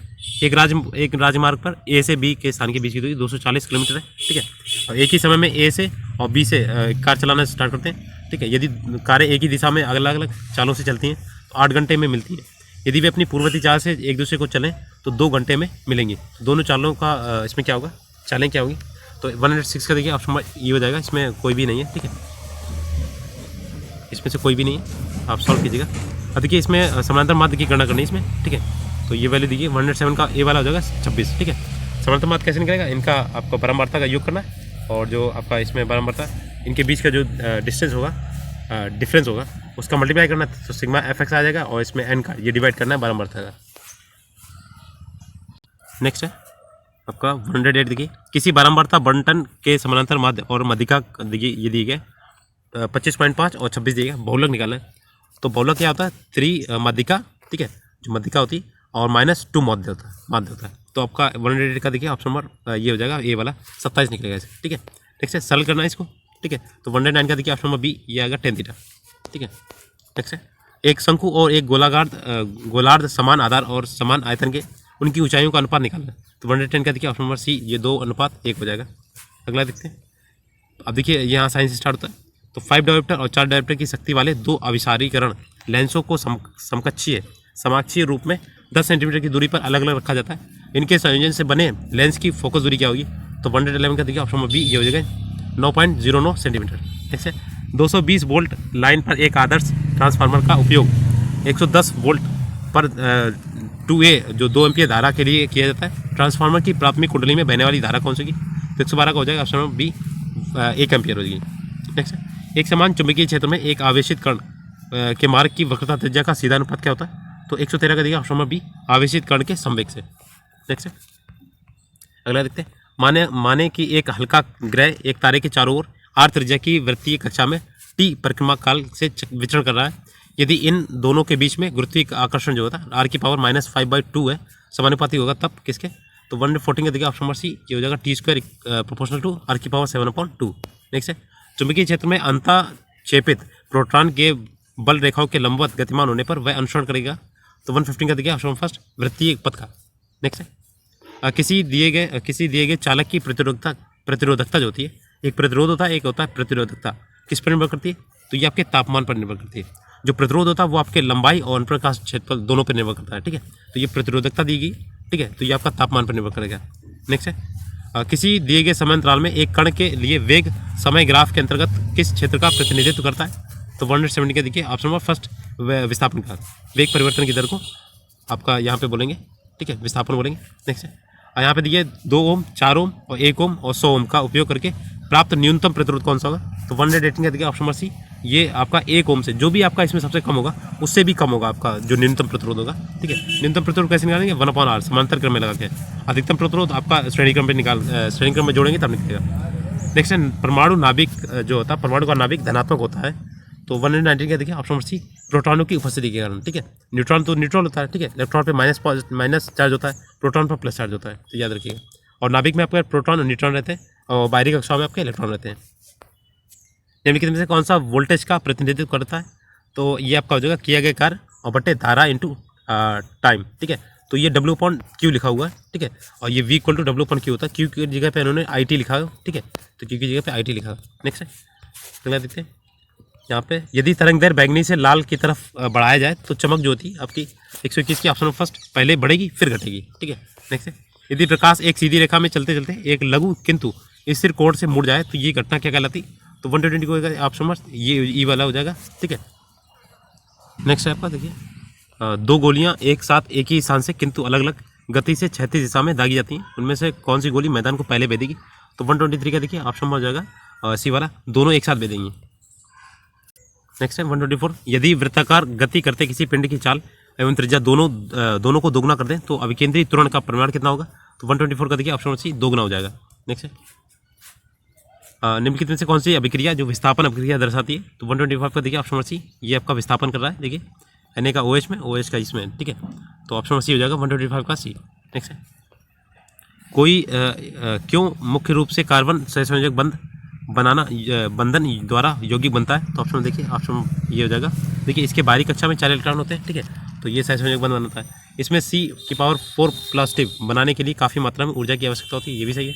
एक राजमार्ग पर ए से बी के स्थान के बीच की दूरी 240 किलोमीटर है। ठीक है, और एक ही समय में ए से और बी से कार चलाना स्टार्ट करते हैं। ठीक है, यदि कारें एक ही दिशा में अलग अलग चालों से चलती हैं तो 8 घंटे में मिलती है। यदि वे अपनी पूर्ववर्ती चाल से एक दूसरे को चलें तो 2 घंटे में मिलेंगी। दोनों चालों का इसमें क्या होगा, चालें क्या होगी? तो 106 का देखिए ऑप्शन नंबर ये हो जाएगा, इसमें कोई भी नहीं है। ठीक है, इसमें से कोई भी नहीं है, आप सॉल्व कीजिएगा। अब देखिए इसमें समानांतर माध्य की गणना करनी है इसमें। ठीक है, तो ये वैल्यू देखिए 107 का ए वाला हो जाएगा 26। ठीक है, समानांतर माध्य कैसे निकलेगा? इनका आपको परमार्था का योग करना है और जो आपका इसमें बारंबारता इनके बीच का जो डिस्टेंस होगा, डिफरेंस होगा, उसका मल्टीप्लाई करना है तो सिग्मा एफ एक्स आ जाएगा, और इसमें एन का ये डिवाइड करना है बारंबारता का। नेक्स्ट है आपका 108। देखिए किसी बारंबारता बंटन के समानांतर माध्य और मध्यिका देखिए ये दिए गए 25.5 और 26 दिए गए। बहुलक निकालना है तो बहुलक क्या होता है 3 मध्यिका, ठीक है, जो मध्यिका होती है, और -2 माध्य होता है। तो आपका 108 का देखिए ऑप्शन नंबर ये हो जाएगा, ए वाला 27 निकलेगा इसे, ठीक है। नेक्स्ट है सरल करना है इसको, ठीक है। तो 109 का देखिए ऑप्शन नंबर बी, ये आएगा tan थीटा, ठीक है। नेक्स्ट है एक शंकु और एक गोलार्ध समान आधार और समान आयतन के उनकी ऊंचाइयों का अनुपात निकालना है। तो 110 का देखिए ऑप्शन नंबर सी, ये 2:1 हो जाएगा। अगला देखते हैं। अब देखिए यहाँ साइंस स्टार्ट होता है। तो 5 डायोप्टर और 4 डायोप्टर की शक्ति वाले 2 अभिसारीकरण लेंसों को समाक्षीय रूप में 10 सेंटीमीटर की दूरी पर अलग अलग रखा जाता है। इनके संयोजन से बने लेंस की फोकस दूरी क्या होगी? तो 111 का देखिए ऑप्शन नंबर बी, ये हो जाएगा 9.09 सेंटीमीटर। ठीक है। 220 वोल्ट लाइन पर एक आदर्श ट्रांसफार्मर का उपयोग 110 वोल्ट पर 2A जो 2 एम्पीयर धारा के लिए किया जाता है। ट्रांसफार्मर की प्राथमिक कुंडली में बहने वाली धारा कौन सी होगी? तो 112 का हो जाएगा ऑप्शन नंबर बी, 1 एम्पीयर हो जाएगी। नेक्स्ट है एक समान चुंबकीय क्षेत्र में एक आवेशित कण के मार्ग की वक्रता त्रिज्या का सीधा अनुपात क्या होता है? तो 113 का देखिए ऑप्शन नंबर बी, आवेशित कण के संवेग से। नेक्स्ट है अगला देखते हैं। माने कि एक हल्का ग्रह एक तारे के चारों ओर आर त्रिज्या की वृत्तीय कक्षा में टी परिक्रमा काल से विचरण कर रहा है। यदि इन दोनों के बीच में गुरुत्वीय आकर्षण जो होता है r की पावर -5/2 है, समानुपाती होगा, तब किसके? तो 114 का देखिए ऑप्शन नंबर सी, ये हो जाएगा t² प्रोपोर्शनल टू r की पावर 7/2। नेक्स्ट है चुंबकीय क्षेत्र में अंतःक्षेपित प्रोटॉन के बल रेखाओं के लंबवत गतिमान होने पर वह अनुसरण करेगा। तो 115 का देखिए ऑप्शन फर्स्ट, वृत्तीय पथ का। नेक्स्ट है किसी दिए गए चालक की प्रतिरोधकता जो होती है, एक प्रतिरोध होता है, एक होता है प्रतिरोधकता। किस पर निर्भर करती है? तो ये आपके तापमान पर निर्भर करती है। जो प्रतिरोध होता है वो आपके लंबाई और अनुप्रकाश क्षेत्रफल दोनों पर निर्भर करता है, ठीक है। तो ये प्रतिरोधकता दी गई, ठीक है, तो ये आपका तापमान पर निर्भर करेगा। नेक्स्ट है किसी दिए गए समय अंतराल में एक कण के लिए वेग समय ग्राफ के अंतर्गत किस क्षेत्र का प्रतिनिधित्व करता है? तो 170 के देखिए ऑप्शन नंबर फर्स्ट, विस्थापन का, वेग परिवर्तन की दर को आपका यहाँ पे बोलेंगे, ठीक है, विस्थापन बोलेंगे। नेक्स्ट है यहाँ पे देखिए 2 ओम, 4 ओम और 1 ओम और 100 ओम का उपयोग करके प्राप्त न्यूनतम प्रतिरोध कौन सा होगा? तो 118 का देखिए ऑप्शन नंबर सी, ये आपका 1 ओम से, जो भी आपका इसमें सबसे कम होगा उससे भी कम होगा आपका जो न्यूनतम प्रतिरोध होगा, ठीक है। न्यूनतम प्रतिरोध कैसे निकालेंगे? 1/r समांतर क्रम में लगा के। अधिकतम प्रतिरोध आपका श्रेणी क्रम में जोड़ेंगे तब निकलेगा। नेक्स्ट है परमाणु नाभिक जो होता है, परमाणु का नाभिक धनात्मक होता है। तो 119 का देखिए ऑप्शन नंबर सी, प्रोटॉनों की उपस्थिति के कारण, ठीक है। न्यूट्रॉन तो न्यूट्रल होता है, ठीक है, इलेक्ट्रॉन पे माइनस चार्ज होता है, प्रोटॉन पर प्लस चार्ज होता है, तो याद रखिएगा। और नाभिक में आपके प्रोटॉन और न्यूट्रॉन रहते हैं, और बाहरी कक्षाओं में आपके इलेक्ट्रॉन रहते हैं। निम्नलिखित में से कौन सा वोल्टेज का प्रतिनिधित्व करता है? तो ये आपका हो जाएगा किया गया कार्य और बटे धारा इंटू टाइम, ठीक है। तो ये W/Q लिखा हुआ है, ठीक है, और ये V = W/Q होता है। Q की जगह पे इन्होंने IT लिखा है, ठीक है, तो Q की जगह पे IT लिखा है। नेक्स्ट है अगला देखते हैं। यहाँ पे यदि तरंग दैर्घ्य बैंगनी से लाल की तरफ बढ़ाया जाए तो चमक जो होती है आपकी 121 की ऑप्शन फर्स्ट, पहले बढ़ेगी फिर घटेगी, ठीक है। नेक्स्ट है यदि प्रकाश एक सीधी रेखा में चलते चलते एक लघु किंतु स्थिर कोण से मुड़ जाए तो ये घटना क्या कहलाती? तो 120 को ऑप्शन फर्स्ट, ये ई वाला हो जाएगा, ठीक है। नेक्स्ट है आपका देखिए 2 गोलियां एक साथ एक ही स्थान से किंतु अलग अलग गति से क्षैतिज दिशा में दागी जाती हैं, उनमें से कौन सी गोली मैदान को पहले भेदेगी? तो 123 का देखिए ऑप्शन हो जाएगा सी वाला, दोनों एक साथ भेदेंगी। नेक्स्ट है 124, यदि वृत्ताकार गति करते किसी पिंड की चाल एवं त्रिज्या दोनों को दोगुना कर दें तो अभिकेंद्री त्वरण का परिमाण कितना होगा? तो 124 का देखिए ऑप्शन सी, 2 गुना हो जाएगा। नेक्स्ट है निम्नलिखित में से कौन सी अभिक्रिया जो विस्थापन अभिक्रिया दर्शाती है? तो 125 का देखिए ऑप्शन नंबर सी, ये आपका विस्थापन कर रहा है, देखिए Na का OH में, OH का इसमें, ठीक है, तो ऑप्शन नंबर सी हो जाएगा 125 का सी। नेक्स्ट है कोई क्यों मुख्य रूप से कार्बन सहसंयोजक बंधन द्वारा यौगिक बनता है? तो ऑप्शन देखिए ऑप्शन ये हो जाएगा, देखिए इसके बाहरी कक्षा में 4 इलेक्ट्रॉन होते हैं, ठीक है, तो ये सहसंयोजक बंधन बनता है। इसमें C⁴ पॉजिटिव बनाने के लिए काफ़ी मात्रा में ऊर्जा की आवश्यकता होती है, ये भी सही है।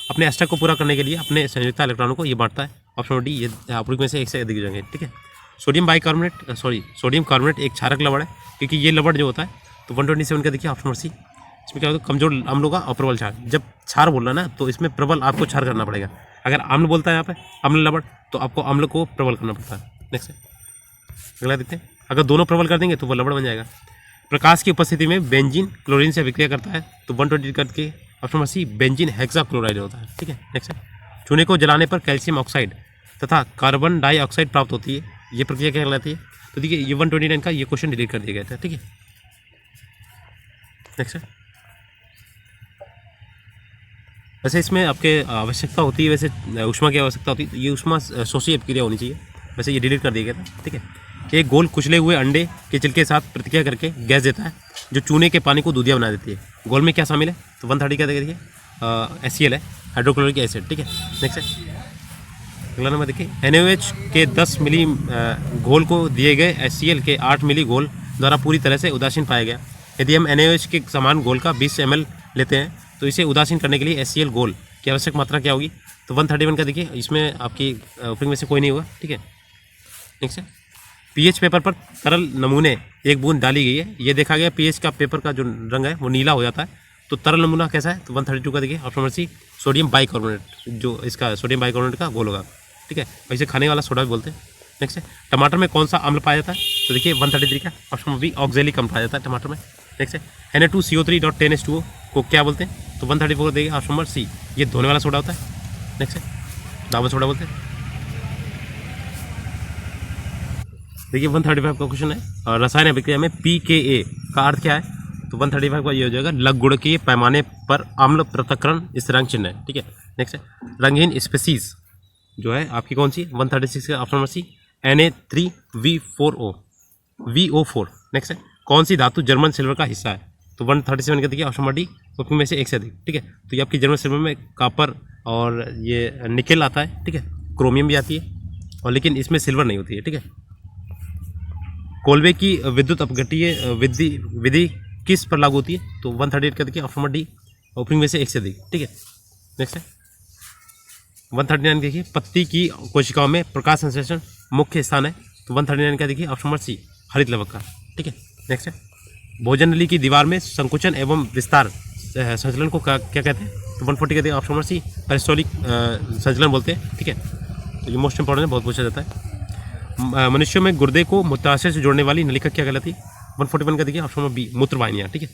अपने अष्टक को पूरा करने के लिए अपने संयुक्ता इलेक्ट्रॉनों को ये बांटता है, ऑप्शन डी, ये आपूर्ति में से एक से अधिक हो जाएंगे, ठीक है। सोडियम कार्बोनेट एक क्षारक लवण है, क्योंकि ये लवण जो होता है, तो 127 का देखिए ऑप्शन नंबर सी, इसमें क्या होता है? कमजोर अम्ल होगा और प्रबल क्षार। जब क्षार बोलना ना तो इसमें प्रबल आपको क्षार करना पड़ेगा। अगर अम्ल बोलता है यहाँ पे अम्ल लवण, तो आपको अम्ल को प्रबल करना पड़ता है। नेक्स्ट है अगला देखते हैं, अगर दोनों प्रबल कर देंगे तो वो लवण बन जाएगा। प्रकाश की उपस्थिति में बेंजीन क्लोरीन से अभिक्रिया करता है, तो 120 करके option number C, benzene hexachloride होता है, ठीक है। नेक्स्ट है चूने को जलाने पर कैल्शियम ऑक्साइड तथा कार्बन डाइऑक्साइड प्राप्त होती है, ये प्रक्रिया क्या कहलाती है? तो देखिए ये 129 का ये क्वेश्चन डिलीट कर दिया गया था, ठीक है। नेक्स्ट है, वैसे इसमें आपके आवश्यकता होती है, वैसे ऊष्मा की आवश्यकता होती है, ये ऊष्मा शोषी अपक्रिया होनी चाहिए, वैसे ये डिलीट कर दिया गया था, ठीक है। कि एक गोल कुचले हुए अंडे के छिलके के साथ प्रतिक्रिया करके गैस देता है जो चूने के पानी को दूधिया बना देती है। गोल में क्या शामिल है? तो 130 क्या देखिए HCl है, हाइड्रोक्लोरिक एसिड, ठीक है। नेक्स्ट है, अगला नंबर देखिए, NaOH के 10 मिली घोल को दिए गए HCl के 8 मिली घोल द्वारा पूरी तरह से उदासीन पाया गया। यदि हम NaOH के समान घोल का 20 ml लेते हैं तो इसे उदासीन करने के लिए HCl घोल की आवश्यक मात्रा क्या होगी? तो 131 का देखिए, इसमें आपकी ऊपर में से कोई नहीं होगा, ठीक है। नेक्स्ट है, पीएच पेपर पर तरल नमूने एक बूंद डाली गई है, ये देखा गया पीएच का पेपर का जो रंग है वो नीला हो जाता है, तो तरल नमूना कैसा है? तो 132 का देखिए option number C, sodium bicarbonate, जो इसका सोडियम बाइकार्बोनेट का घोल होगा, ठीक है। और इसे खाने वाला सोडा भी बोलते हैं। नेक्स्ट है, टमाटर में कौन सा अम्ल पाया जाता है? तो देखिए 133 का ऑप्शन नंबर बी, ऑक्जेलिक अम्ल पाया जाता है टमाटर में। नेक्स्ट है, Na2CO3.10H2O को क्या बोलते हैं? तो 134 देखिए ऑप्शन नंबर सी, ये धोने वाला सोडा होता है। नेक्स्ट है, दावा सोडा बोलते हैं। देखिए 135 का क्वेश्चन है, और रसायन अभिक्रिया में pKa का अर्थ क्या है? तो 135 का ये हो जाएगा लघुगुणकीय पैमाने पर अम्ल पृथक्करण स्थिरांक चिन्ह है, ठीक है। नेक्स्ट है, रंगहीन स्पीसीज जो है आपकी कौन सी? 136 का ऑप्शन नंबर सी, Na3VO4। नेक्स्ट है, कौन सी धातु जर्मन सिल्वर का हिस्सा है? तो 137 का देखिए ऑप्शन नंबर डी, उसमें में से एक से अधिक, ठीक है। तो ये आपकी जर्मन सिल्वर में कापर और ये निकेल आता है, ठीक है, क्रोमियम भी आती है, और लेकिन इसमें सिल्वर नहीं होती है, ठीक है। कोल्बे की विद्युत अपघट्य विधि किस पर लागू होती है? तो 138 का देखिए ऑप्शन नंबर डी, ओपनिंग में से एक से अधिक, ठीक है। नेक्स्ट है, 139 देखिए, पत्ती की कोशिकाओं में प्रकाश संश्लेषण मुख्य स्थान है, तो 139 का देखिए ऑप्शन नंबर सी, हरित लवक का, ठीक है। नेक्स्ट है, भोजन नली की दीवार में संकुचन एवं विस्तार संचलन को क्या कहते हैं? तो 140 का देखिए ऑप्शन नंबर सी, पेरिस्टोलिक संचलन बोलते हैं, ठीक है। तो ये मोस्ट इंपॉर्टेंट है, बहुत पूछा जाता है। मनुष्यों में गुर्दे को मूत्राशय से जोड़ने वाली नलिका क्या कहलाती है? 141 का देखिए ऑप्शन नंबर बी, मूत्रवाहिनियाँ, ठीक है।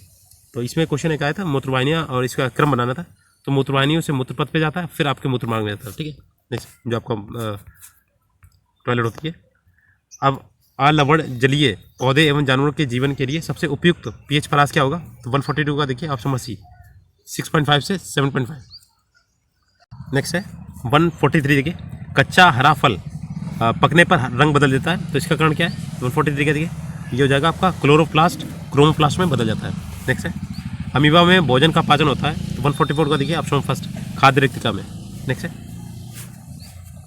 तो इसमें क्वेश्चन एक आया था मूत्रवाहिनियाँ, और इसका क्रम बनाना था, तो मूत्रवाहिनियों से मूत्रपथ पे जाता है, फिर आपके मूत्रमार्ग में जाता है, ठीक है। नेक्स्ट, जो आपका टॉयलेट होती है। अब अलवण जलीय पौधे एवं जानवरों के जीवन के लिए सबसे उपयुक्त पीएच परास क्या होगा? तो 142 का देखिए ऑप्शन नंबर सी, 6.5 से 7.5। नेक्स्ट है 143 देखिए, कच्चा हरा फल पकने पर रंग बदल देता है, तो इसका कारण क्या है? 143 का देखिए, ये हो जाएगा आपका क्लोरोप्लास्ट क्रोमोप्लास्ट में बदल जाता है। नेक्स्ट है, अमीबा में भोजन का पाचन होता है, तो 144 का देखिए ऑप्शन फर्स्ट, खाद्य रिक्तिका में। नेक्स्ट है,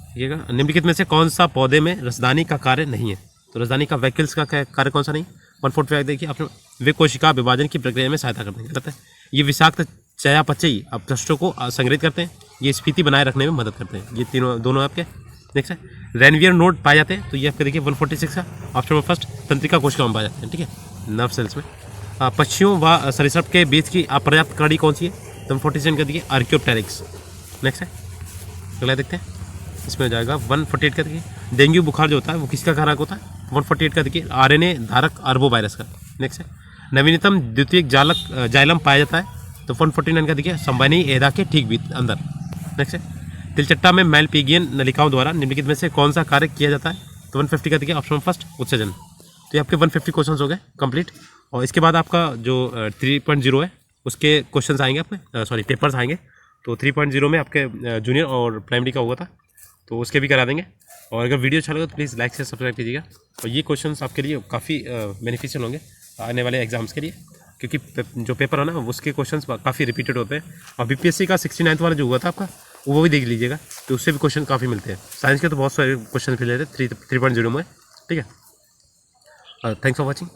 देखिएगा, निम्नलिखित में से कौन सा पौधे में रसदानी का कार्य नहीं है? तो रसदानी का वैकल्स का कार्य कौन सा नहीं? 145 देखिए ऑप्शन, वे कोशिका विभाजन की प्रक्रिया में सहायता करते हैं, रहता है। ये विषाक्त चयापचयी अपशिष्टों को संग्रहित करते हैं, ये स्फीति बनाए रखने में मदद करते हैं, ये तीनों दोनों आपके। नेक्स्ट है, रेनवियर नोड पाए जाते हैं, तो ये आपके देखिए 146 का ऑप्शन में फर्स्ट, तंत्रिका कोशिका में पाए जाते हैं, ठीक है, नर्व सेल्स में। पक्षियों व सरीसृप के बीच की अपर्याप्त कड़ी कौन सी है? तो 147 का देखिए आर्कियोप्टेरिक्स। नेक्स्ट है, अगला देखते हैं, इसमें हो जाएगा 148 का देखिए, डेंगू बुखार जो होता है वो किसका कारक होता है? 148 का देखिए RNA धारक अर्बोवायरस का। नेक्स्ट है, नवीनतम द्वितीयक जाइलम पाया जाता है, तो 149 का देखिए संवहनी एदा के ठीक अंदर। नेक्स्ट है, तिलचट्टा में मेलपिगियन नलिकाओं द्वारा निम्नलिखित में से कौन सा कार्य किया जाता है? तो 150 का देखिए ऑप्शन फर्स्ट, उत्सर्जन। तो ये आपके 150 क्वेश्चन हो गए कंप्लीट, और इसके बाद आपका जो 3.0 है उसके क्वेश्चन आएंगे आपके, सॉरी पेपर्स आएंगे। तो 3.0 में आपके जूनियर और प्राइमरी का हुआ था, तो उसके भी करा देंगे। और अगर वीडियो अच्छा लगा तो प्लीज़ लाइक से सब्सक्राइब कीजिएगा, और ये क्वेश्चंस आपके लिए काफ़ी बेनिफिशियल होंगे आने वाले एग्जाम्स के लिए, क्योंकि जो पेपर है ना उसके क्वेश्चंस काफ़ी रिपीटेड होते हैं। और BPSC का 69th वाला जो हुआ था आपका, वो भी देख लीजिएगा, तो उससे भी क्वेश्चन काफ़ी मिलते हैं। साइंस के तो बहुत सारे क्वेश्चन मिले थे 3.0 में, ठीक है। Thanks for watching.